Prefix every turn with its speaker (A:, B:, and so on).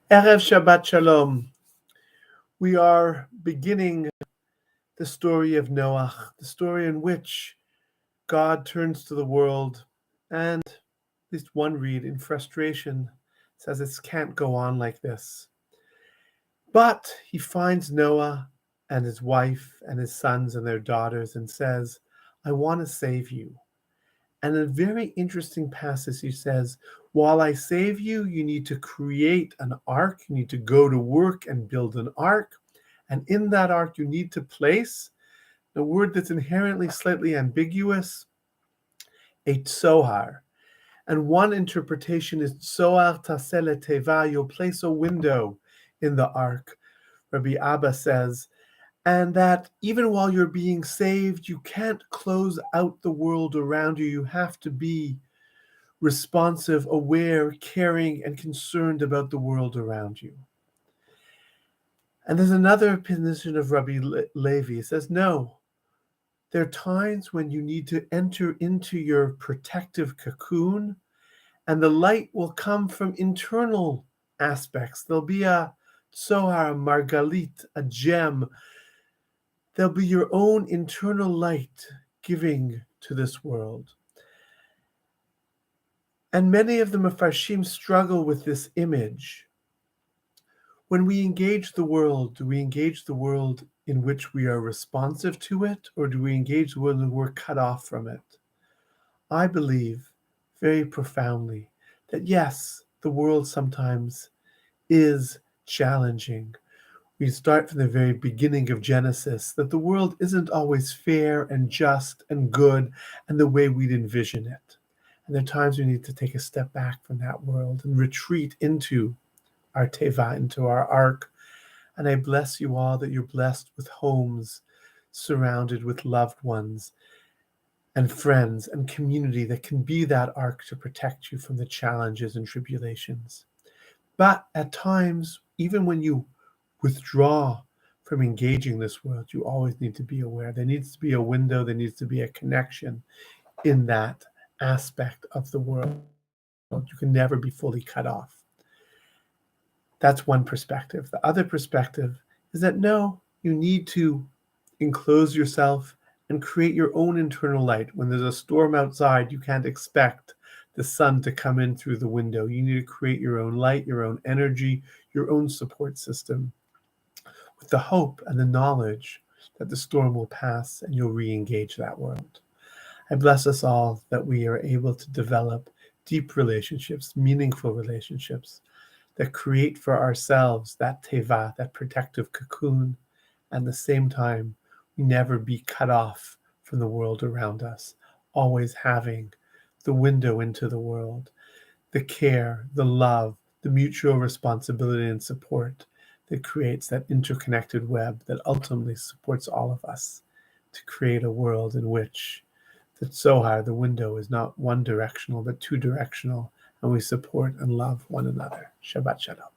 A: Erev Shabbat Shalom. We are beginning the story of Noach, the story in which God turns to the world and, at least one read in frustration, says it can't go on like this. But he finds Noah and his wife and his sons and their daughters and says, I want to save you. And in a very interesting passage, he says, while I save you, you need to create an ark. You need to go to work and build an ark. And in that ark, you need to place the word that's inherently slightly ambiguous, a Tzohar. And one interpretation is Tzohar tasele teva, you'll place a window in the ark. Rabbi Abba says, and that even while you're being saved, you can't close out the world around you. You have to be responsive, aware, caring, and concerned about the world around you. And there's another position of Rabbi Levi. He says, no, there are times when you need to enter into your protective cocoon, and the light will come from internal aspects. There'll be a tzohar, a margalit, a gem. There'll be your own internal light giving to this world. And many of the Mefarshim struggle with this image. When we engage the world, do we engage the world in which we are responsive to it, or do we engage the world and we're cut off from it? I believe very profoundly that yes, the world sometimes is challenging. We start from the very beginning of Genesis, that the world isn't always fair and just and good and the way we'd envision it. And there are times we need to take a step back from that world and retreat into our teva, into our ark. And I bless you all that you're blessed with homes surrounded with loved ones and friends and community that can be that ark to protect you from the challenges and tribulations. But at times, even when you withdraw from engaging this world, you always need to be aware. There needs to be a window, there needs to be a connection in that aspect of the world. You can never be fully cut off. That's one perspective. The other perspective is that no, you need to enclose yourself and create your own internal light. When there's a storm outside, you can't expect the sun to come in through the window. You need to create your own light, your own energy, your own support system, with the hope and the knowledge that the storm will pass and you'll re-engage that world. I bless us all that we are able to develop deep relationships, meaningful relationships that create for ourselves that teva, that protective cocoon, and at the same time, we never be cut off from the world around us, always having the window into the world, the care, the love, the mutual responsibility and support that creates that interconnected web that ultimately supports all of us to create a world in which the Tzohar, the window, is not one directional, but two directional, and we support and love one another. Shabbat Shalom.